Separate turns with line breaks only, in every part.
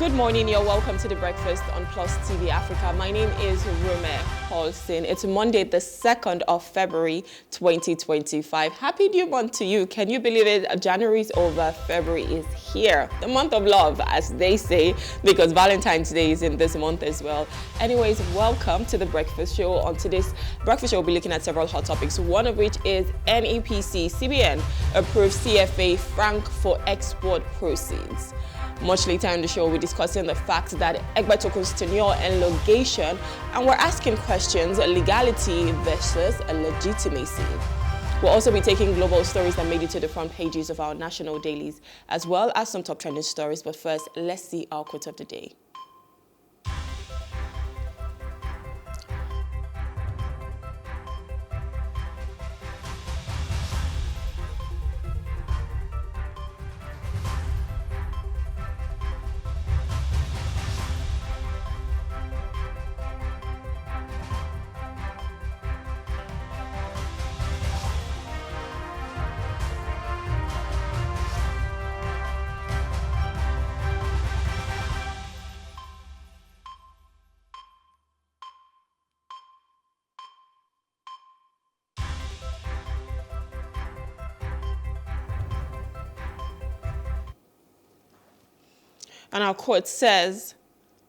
Good morning, you're welcome to the breakfast on Plus TV Africa. My name is Rome Paulson. It's Monday, the 2nd of February, 2025. Happy new month to you. Can you believe it? January is over, February is here. The month of love, as they say, because Valentine's Day is in this month as well. Anyways, welcome to the breakfast show. On today's breakfast show, we'll be looking at several hot topics, one of which is NEPC, CBN approved CFA franc for export proceeds. Much later in the show, we're discussing the fact that Egbetokun's tenure and location, and we're asking questions, legality versus legitimacy. We'll also be taking global stories that made it to the front pages of our national dailies, as well as some top trending stories. But first, let's see our quote of the day. And our quote says,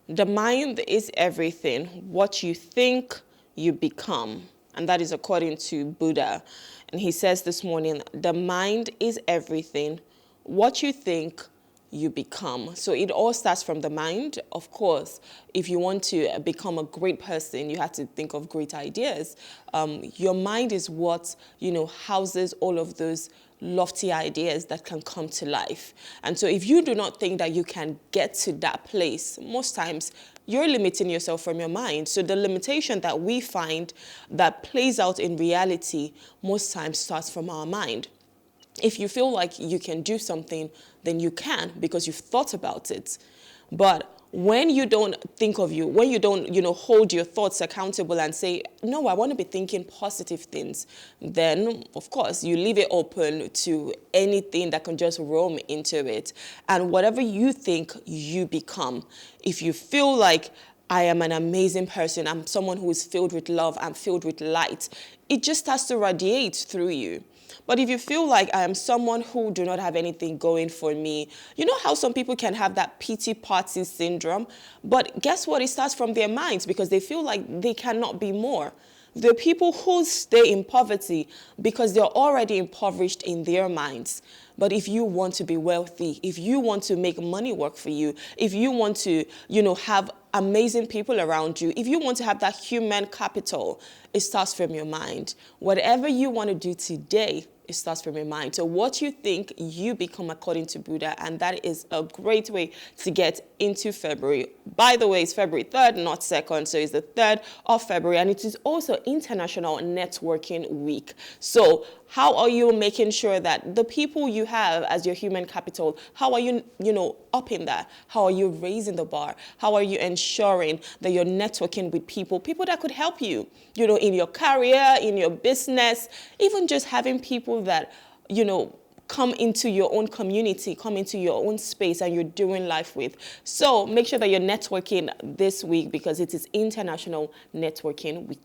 "The mind is everything. What you think, you become." And that is according to Buddha. And he says this morning, the mind is everything. What you think, you become. So it all starts from the mind. Of course, if you want to become a great person, you have to think of great ideas. Your mind is what, houses all of those lofty ideas that can come to life. And so if you do not think that you can get to that place, most times you're limiting yourself from your mind. So the limitation that we find that plays out in reality most times starts from our mind. If you feel like you can do something, then you can because you've thought about it. But when you don't think of you, when you don't, hold your thoughts accountable and say, no, I want to be thinking positive things, then, of course, you leave it open to anything that can just roam into it. And whatever you think, you become. If you feel like, I am an amazing person, I'm someone who is filled with love, I'm filled with light, it just starts to radiate through you. But if you feel like I am someone who do not have anything going for me, you know how some people can have that pity party syndrome? But guess what? It starts from their minds because they feel like they cannot be more. The people who stay in poverty because they're already impoverished in their minds. But if you want to be wealthy, if you want to make money work for you, if you want to, have amazing people around you, if you want to have that human capital, it starts from your mind. Whatever you want to do today, it starts from your mind. So what you think, you become, according to Buddha, and that is a great way to get into February. By the way, it's February 3rd, not 2nd, so it's the 3rd of February, and it is also International Networking Week. So how are you making sure that the people you have as your human capital, how are you, upping that? How are you raising the bar? How are you ensuring that you're networking with people that could help you, in your career, in your business, even just having people that, come into your own community, come into your own space and you're doing life with. So make sure that you're networking this week because it is International Networking Week.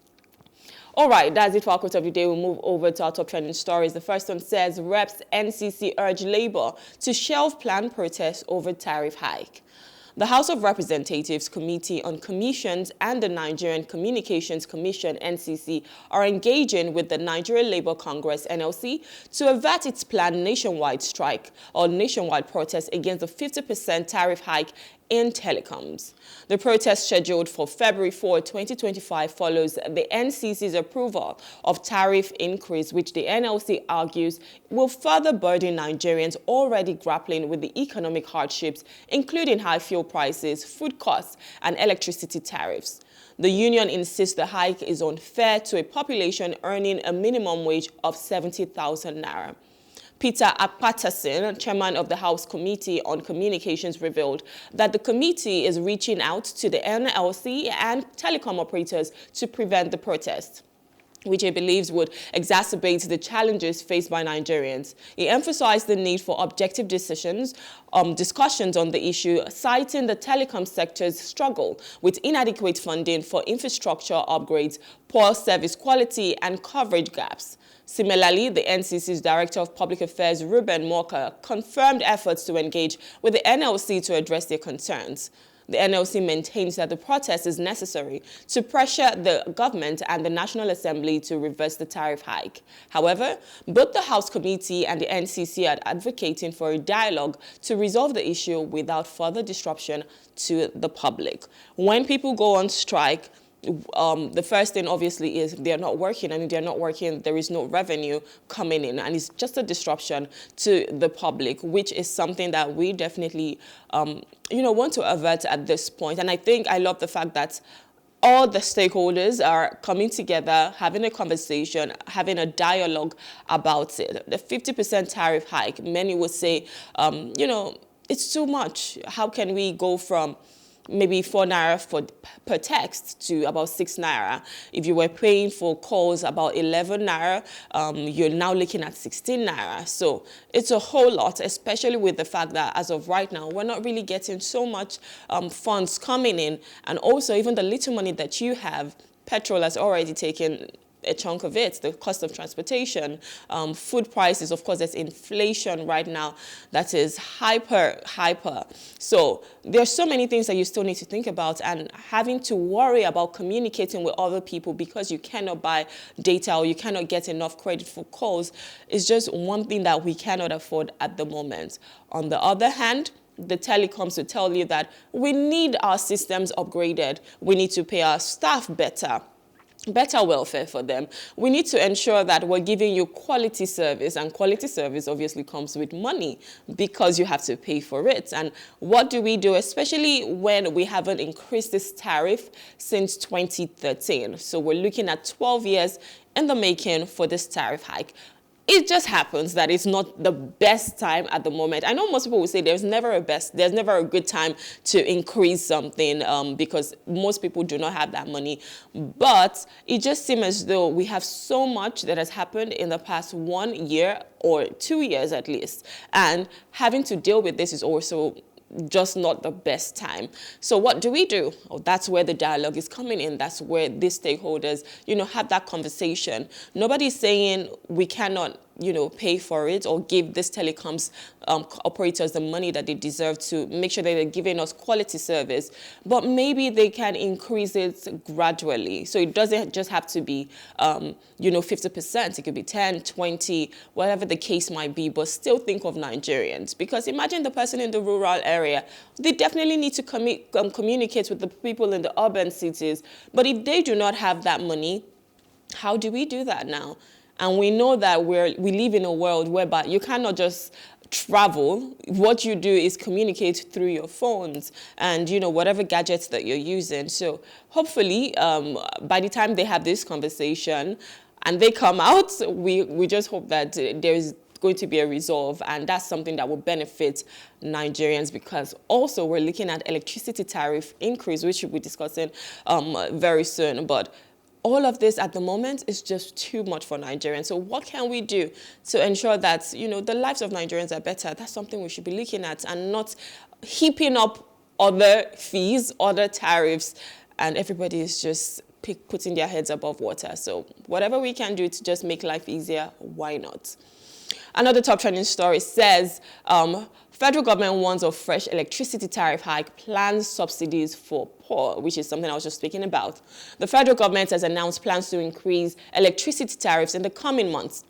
All right, that's it for our quote of the day. We'll move over to our top trending stories. The first one says, Reps NCC urge Labour to shelve planned protests over tariff hike. The House of Representatives Committee on Commissions and the Nigerian Communications Commission, NCC, are engaging with the Nigerian Labour Congress, NLC, to avert its planned nationwide strike or nationwide protest against the 50% tariff hike in telecoms. The protest scheduled for February 4, 2025 follows the NCC's approval of tariff increase, which the NLC argues will further burden Nigerians already grappling with the economic hardships, including high fuel prices, food costs, and electricity tariffs. The union insists the hike is unfair to a population earning a minimum wage of 70,000 naira. Peter Akpatasin, chairman of the House Committee on Communications, revealed that the committee is reaching out to the NLC and telecom operators to prevent the protest. which he believes would exacerbate the challenges faced by Nigerians. He emphasized the need for objective discussions on the issue, citing the telecom sector's struggle with inadequate funding for infrastructure upgrades, poor service quality, and coverage gaps. Similarly, the NCC's Director of Public Affairs, Ruben Moka, confirmed efforts to engage with the NLC to address their concerns. The NLC maintains that the protest is necessary to pressure the government and the National Assembly to reverse the tariff hike. However, both the House Committee and the NCC are advocating for a dialogue to resolve the issue without further disruption to the public. When people go on strike, the first thing obviously is they're not working, and if they're not working, there is no revenue coming in, and it's just a disruption to the public, which is something that we definitely want to avert at this point. And I love the fact that all the stakeholders are coming together, having a conversation, having a dialogue about it. The 50% tariff hike, many would say, it's too much. How can we go from maybe 4 naira per text to about 6 naira? If you were paying for calls about 11 naira, you're now looking at 16 naira. So it's a whole lot, especially with the fact that as of right now, we're not really getting so much funds coming in. And also, even the little money that you have, petrol has already taken a chunk of it, the cost of transportation, food prices. Of course, there's inflation right now that is hyper. So there's so many things that you still need to think about, and having to worry about communicating with other people because you cannot buy data or you cannot get enough credit for calls is just one thing that we cannot afford at the moment. On the other hand, the telecoms will tell you that we need our systems upgraded. We need to pay our staff better welfare for them. We need to ensure that we're giving you quality service, and quality service obviously comes with money because you have to pay for it. And what do we do, especially when we haven't increased this tariff since 2013? So we're looking at 12 years in the making for this tariff hike. It just happens that it's not the best time at the moment. I know most people will say there's never a good time to increase something because most people do not have that money. But it just seems as though we have so much that has happened in the past 1 year or 2 years at least. And having to deal with this is also just not the best time. So what do we do? Oh, that's where the dialogue is coming in. That's where these stakeholders, have that conversation. Nobody's saying we cannot, pay for it or give these telecoms operators the money that they deserve to make sure that they're giving us quality service. But maybe they can increase it gradually. So it doesn't just have to be, 50%. It could be 10, 20, whatever the case might be. But still think of Nigerians. Because imagine the person in the rural area. They definitely need to communicate with the people in the urban cities. But if they do not have that money, how do we do that now? And we know that we live in a world whereby you cannot just travel. What you do is communicate through your phones and, whatever gadgets that you're using. So hopefully, by the time they have this conversation and they come out, we just hope that there is going to be a resolve, and that's something that will benefit Nigerians, because also we're looking at electricity tariff increase, which we'll be discussing very soon. But all of this at the moment is just too much for Nigerians. So what can we do to ensure that, the lives of Nigerians are better? That's something we should be looking at, and not heaping up other fees, other tariffs, and everybody is just putting their heads above water. So whatever we can do to just make life easier, why not? Another top trending story says, federal government warns of fresh electricity tariff hike, plans subsidies for poor, which is something I was just speaking about. The federal government has announced plans to increase electricity tariffs in the coming months,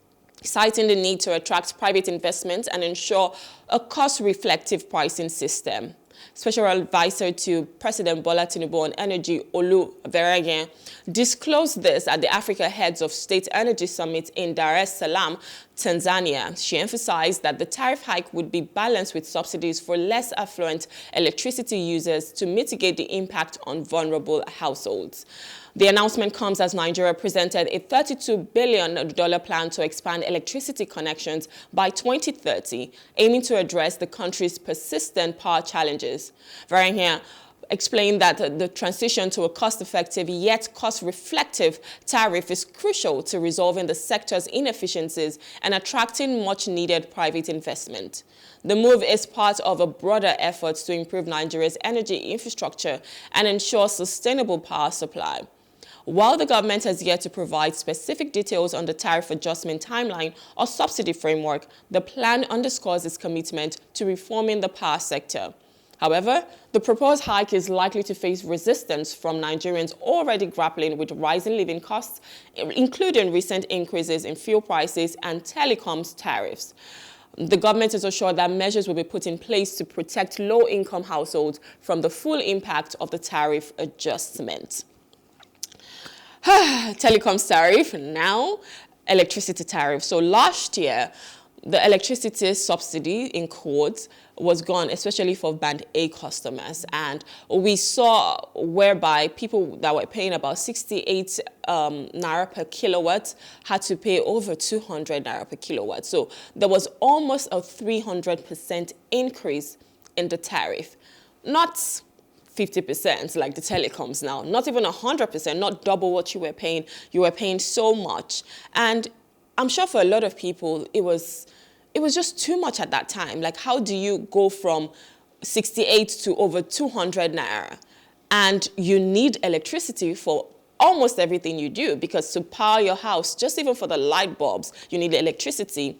citing the need to attract private investment and ensure a cost-reflective pricing system. Special Advisor to President Bola Tinubu on Energy, Olu Veregen, disclosed this at the Africa Heads of State Energy Summit in Dar es Salaam, Tanzania. She emphasized that the tariff hike would be balanced with subsidies for less affluent electricity users to mitigate the impact on vulnerable households. The announcement comes as Nigeria presented a $32 billion plan to expand electricity connections by 2030, aiming to address the country's persistent power challenges. Verenghen explained that the transition to a cost-effective yet cost-reflective tariff is crucial to resolving the sector's inefficiencies and attracting much-needed private investment. The move is part of a broader effort to improve Nigeria's energy infrastructure and ensure sustainable power supply. While the government has yet to provide specific details on the tariff adjustment timeline or subsidy framework, the plan underscores its commitment to reforming the power sector. However, the proposed hike is likely to face resistance from Nigerians already grappling with rising living costs, including recent increases in fuel prices and telecoms tariffs. The government is assured that measures will be put in place to protect low-income households from the full impact of the tariff adjustment. Telecoms tariff, now electricity tariff. So last year, the electricity subsidy, in quotes, was gone, especially for Band A customers. And we saw whereby people that were paying about 68 naira per kilowatt had to pay over 200 naira per kilowatt. So there was almost a 300% increase in the tariff. Not 50% like the telecoms now, not even 100%, not double what you were paying. You were paying so much. And I'm sure for a lot of people, it was just too much at that time. Like, how do you go from 68 to over 200 naira? And you need electricity for almost everything you do, because to power your house, just even for the light bulbs, you need electricity.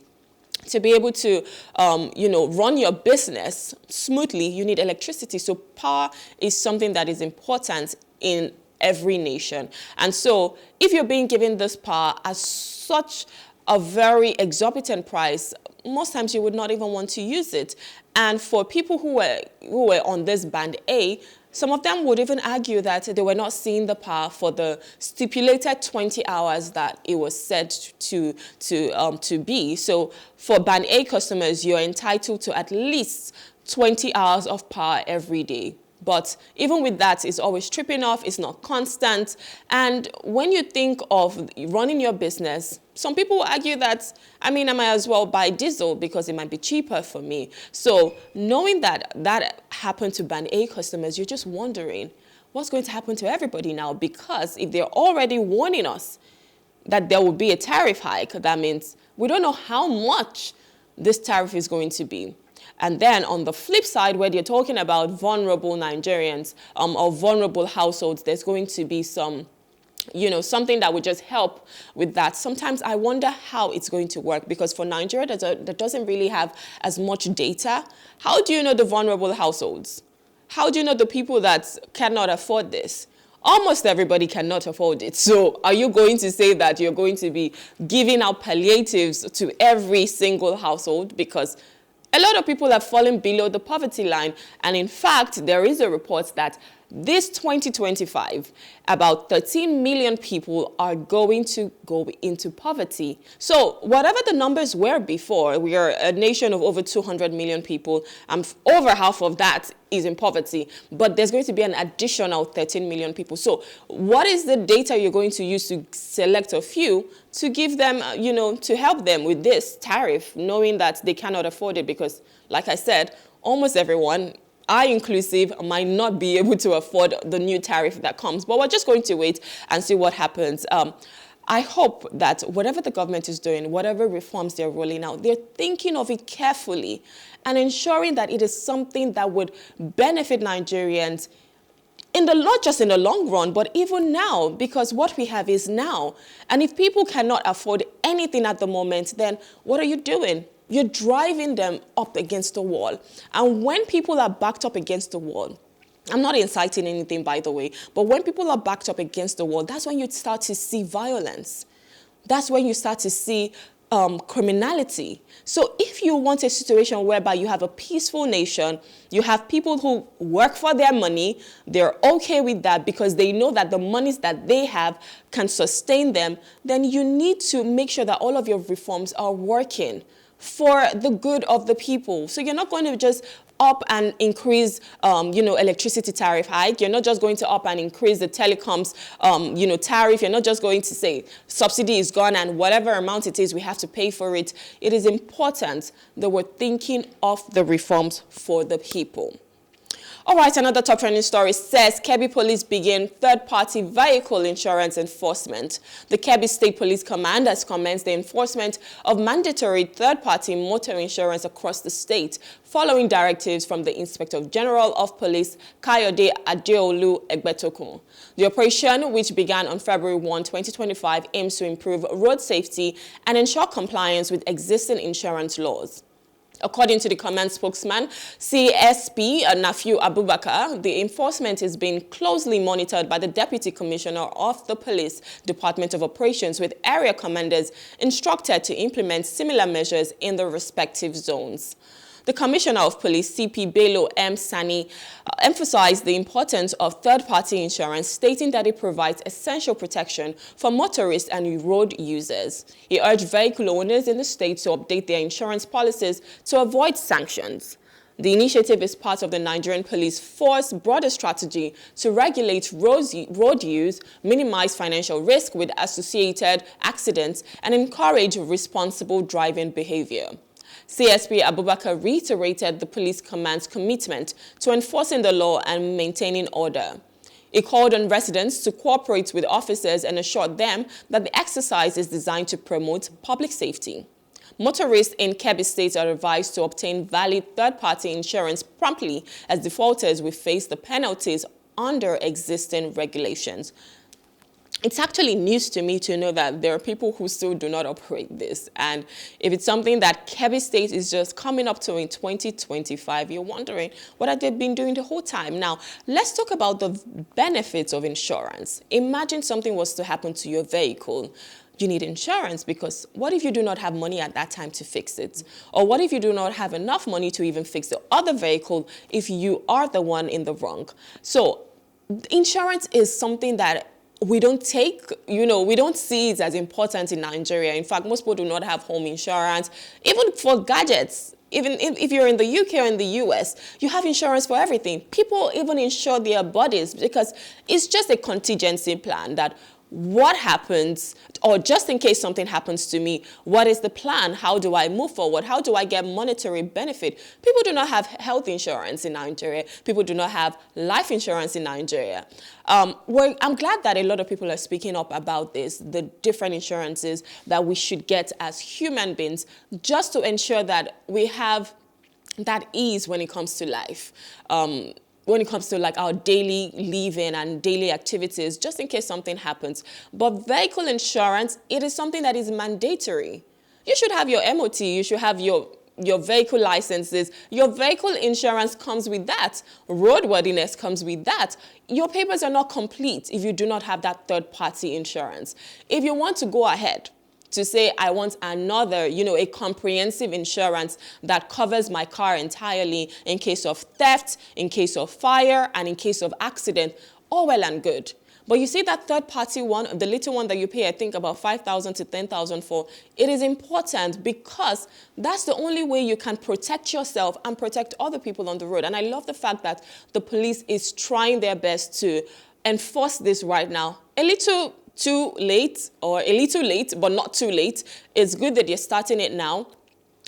To be able to, run your business smoothly, you need electricity. So power is something that is important in every nation. And so if you're being given this power at such a very exorbitant price, most times you would not even want to use it. And for people who were on this Band A, some of them would even argue that they were not seeing the power for the stipulated 20 hours that it was said to be. So for Band A customers, you're entitled to at least 20 hours of power every day. But even with that, it's always tripping off, it's not constant. And when you think of running your business, some people will argue that, I might as well buy diesel because it might be cheaper for me. So knowing that that happened to Band A customers, you're just wondering what's going to happen to everybody now, because if they're already warning us that there will be a tariff hike, that means we don't know how much this tariff is going to be. And then on the flip side, where they're talking about vulnerable Nigerians or vulnerable households, there's going to be some, something that would just help with that. Sometimes I wonder how it's going to work, because for Nigeria that doesn't really have as much data. How do you know the vulnerable households? How do you know the people that cannot afford this? Almost everybody cannot afford it. So are you going to say that you're going to be giving out palliatives to every single household? Because a lot of people have fallen below the poverty line. And in fact, there is a report that this 2025, about 13 million people are going to go into poverty. So whatever the numbers were before, we are a nation of over 200 million people, and over half of that is in poverty. But there's going to be an additional 13 million people. So what is the data you're going to use to select a few to give them, to help them with this tariff, knowing that they cannot afford it? Because, like I said, almost everyone, I inclusive, might not be able to afford the new tariff that comes. But we're just going to wait and see what happens. I hope that whatever the government is doing, whatever reforms they're rolling out, they're thinking of it carefully and ensuring that it is something that would benefit Nigerians not just in the long run, but even now, because what we have is now. And if people cannot afford anything at the moment, then what are you doing? You're driving them up against the wall. And when people are backed up against the wall, I'm not inciting anything, by the way, but when people are backed up against the wall, that's when you start to see violence. That's when you start to see criminality. So if you want a situation whereby you have a peaceful nation, you have people who work for their money, they're okay with that because they know that the monies that they have can sustain them, then you need to make sure that all of your reforms are working for the good of the people. So you're not going to just up and increase, electricity tariff hike. You're not just going to up and increase the telecoms, tariff. You're not just going to say subsidy is gone and whatever amount it is, we have to pay for it. It is important that we're thinking of the reforms for the people. All right, another top trending story says Kebbi Police begin third-party vehicle insurance enforcement. The Kebbi State Police Command has commenced the enforcement of mandatory third-party motor insurance across the state, following directives from the Inspector General of Police, Kayode Adeolu Egbetokun. The operation, which began on February 1, 2025, aims to improve road safety and ensure compliance with existing insurance laws. According to the command spokesman, CSP Nafiu Abubakar, the enforcement is being closely monitored by the Deputy Commissioner of the Police Department of Operations, with area commanders instructed to implement similar measures in the respective zones. The Commissioner of Police, CP Bello M. Sani, emphasized the importance of third-party insurance, stating that it provides essential protection for motorists and road users. He urged vehicle owners in the state to update their insurance policies to avoid sanctions. The initiative is part of the Nigerian Police Force's broader strategy to regulate road use, minimize financial risk with associated accidents, and encourage responsible driving behavior. CSP Abubakar reiterated the police command's commitment to enforcing the law and maintaining order. He called on residents to cooperate with officers and assured them that the exercise is designed to promote public safety. Motorists in Kebbi State are advised to obtain valid third-party insurance promptly, as defaulters will face the penalties under existing regulations. It's actually news to me to know that there are people who still do not operate this. And if it's something that Kebbi State is just coming up to in 2025, you're wondering what have they been doing the whole time. Now, let's talk about the benefits of insurance. Imagine something was to happen to your vehicle. You need insurance, because what if you do not have money at that time to fix it? Or what if you do not have enough money to even fix the other vehicle if you are the one in the wrong? So insurance is something that we don't take, we don't see it as important in Nigeria. In fact, most people do not have home insurance, even for gadgets. Even if you're in the UK or in the US, you have insurance for everything. People even insure their bodies because it's just a contingency plan that what happens, or just in case something happens to me, what is the plan? How do I move forward? How do I get monetary benefit? People do not have health insurance in Nigeria. People do not have life insurance in Nigeria. I'm glad that a lot of people are speaking up about this, the different insurances that we should get as human beings, just to ensure that we have that ease when it comes to life. When it comes to like our daily living and daily activities, just in case something happens. But vehicle insurance, it is something that is mandatory. You should have your MOT, you should have your vehicle licenses. Your vehicle insurance comes with that. Roadworthiness comes with that. Your papers are not complete if you do not have that third-party insurance. If you want to go ahead to say, I want another, a comprehensive insurance that covers my car entirely in case of theft, in case of fire, and in case of accident, all well and good. But you see that third-party one, the little one that you pay, I think about 5,000 to 10,000 for, it is important because that's the only way you can protect yourself and protect other people on the road. And I love the fact that the police is trying their best to enforce this right now. A little too late, or a little late, but not too late. It's good that you're starting it now.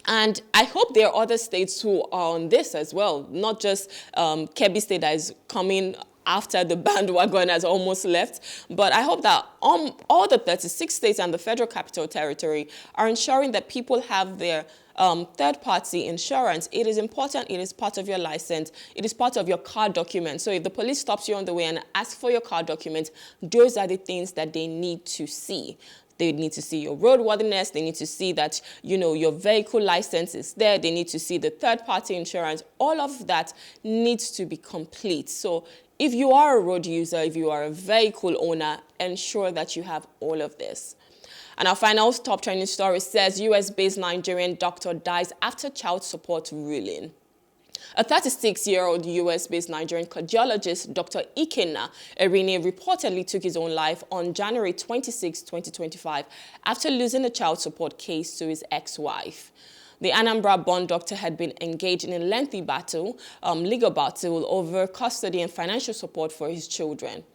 And I hope there are other states who are on this as well, not just Kebbi State that is coming after the bandwagon has almost left. But I hope that all the 36 states and the Federal Capital Territory are ensuring that people have their third-party insurance. It is important. It is part of your license. It is part of your car document. So if the police stops you on the way and asks for your car document, those are the things that they need to see. They need to see your roadworthiness. They need to see that, your vehicle license is there. They need to see the third-party insurance. All of that needs to be complete. So if you are a road user, if you are a vehicle owner, ensure that you have all of this. And our final top trending story says US-based Nigerian doctor dies after child support ruling. A 36-year-old US-based Nigerian cardiologist, Dr. Ikenna Erini, reportedly took his own life on January 26, 2025, after losing a child support case to his ex-wife. The Anambra-born doctor had been engaged in a lengthy legal battle over custody and financial support for his children.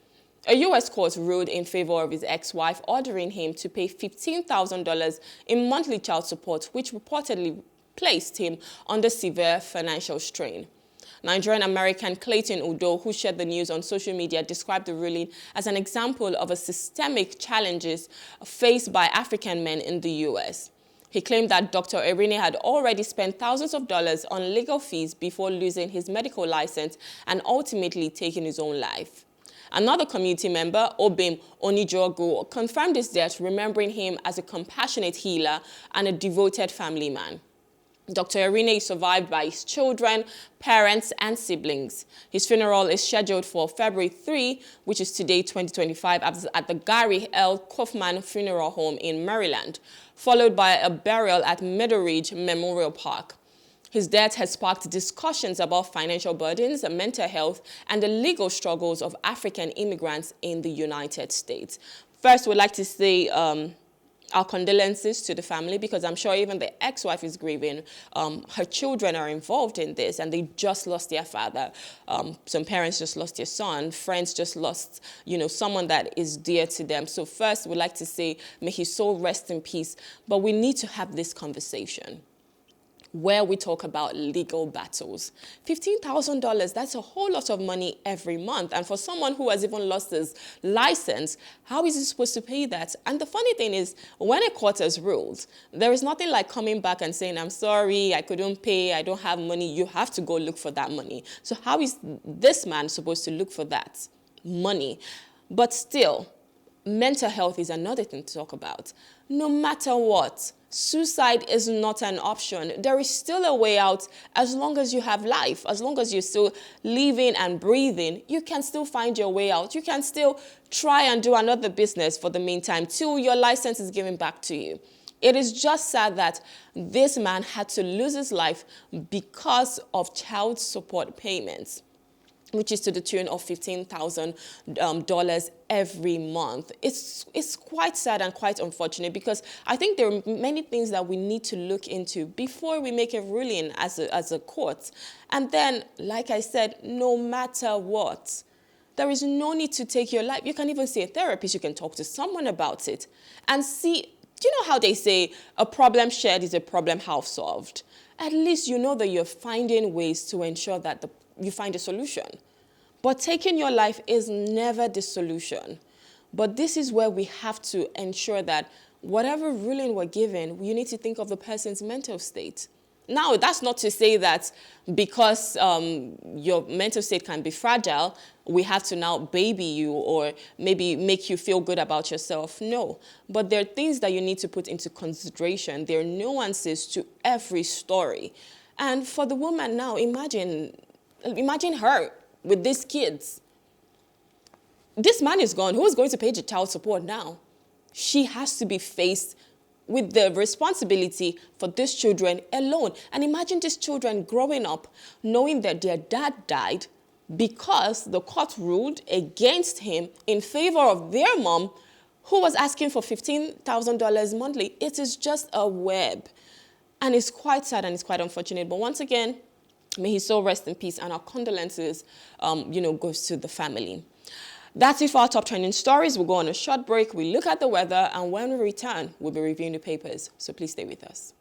A U.S. court ruled in favor of his ex-wife, ordering him to pay $15,000 in monthly child support, which reportedly placed him under severe financial strain. Nigerian-American Clayton Udo, who shared the news on social media, described the ruling as an example of a systemic challenges faced by African men in the U.S. He claimed that Dr. Irene had already spent thousands of dollars on legal fees before losing his medical license and ultimately taking his own life. Another community member, Obim Onijogu, confirmed his death, remembering him as a compassionate healer and a devoted family man. Dr. Irene is survived by his children, parents, and siblings. His funeral is scheduled for February 3, which is today, 2025, at the Gary L. Kaufman Funeral Home in Maryland, followed by a burial at Meadow Ridge Memorial Park. His death has sparked discussions about financial burdens, mental health, and the legal struggles of African immigrants in the United States. First, we'd like to say our condolences to the family, because I'm sure even the ex-wife is grieving. Her children are involved in this, and they just lost their father. Some parents just lost their son. Friends just lost, someone that is dear to them. So first, we'd like to say, may his soul rest in peace. But we need to have this conversation where we talk about legal battles. $15,000, that's a whole lot of money every month. And for someone who has even lost his license, how is he supposed to pay that? And the funny thing is, when a court has ruled, there is nothing like coming back and saying, I'm sorry, I couldn't pay, I don't have money. You have to go look for that money. So how is this man supposed to look for that money? But still, mental health is another thing to talk about. No matter what, suicide is not an option. There is still a way out. As long as you have life, as long as you're still living and breathing, you can still find your way out. You can still try and do another business for the meantime till your license is given back to you. It is just sad that this man had to lose his life because of child support payments, which is to the tune of $15,000 every month. It's quite sad and quite unfortunate, because I think there are many things that we need to look into before we make a ruling as a court. And then, like I said, no matter what, there is no need to take your life. You can even see a therapist. You can talk to someone about it and see. Do you know how they say a problem shared is a problem half solved? At least you know that you're finding ways to ensure that you find a solution. But taking your life is never the solution. But this is where we have to ensure that whatever ruling we're given, you need to think of the person's mental state. Now, that's not to say that because your mental state can be fragile, we have to now baby you or maybe make you feel good about yourself. No. But there are things that you need to put into consideration. There are nuances to every story. And for the woman now, imagine her with these kids. This man is gone. Who is going to pay the child support now? She has to be faced with the responsibility for these children alone. And imagine these children growing up knowing that their dad died because the court ruled against him in favor of their mom, who was asking for $15,000 monthly. It is just a web. And it's quite sad and it's quite unfortunate. But once again, may his soul rest in peace, and our condolences, goes to the family. That's it for our top trending stories. We'll go on a short break. We look at the weather, and when we return, we'll be reviewing the papers. So please stay with us.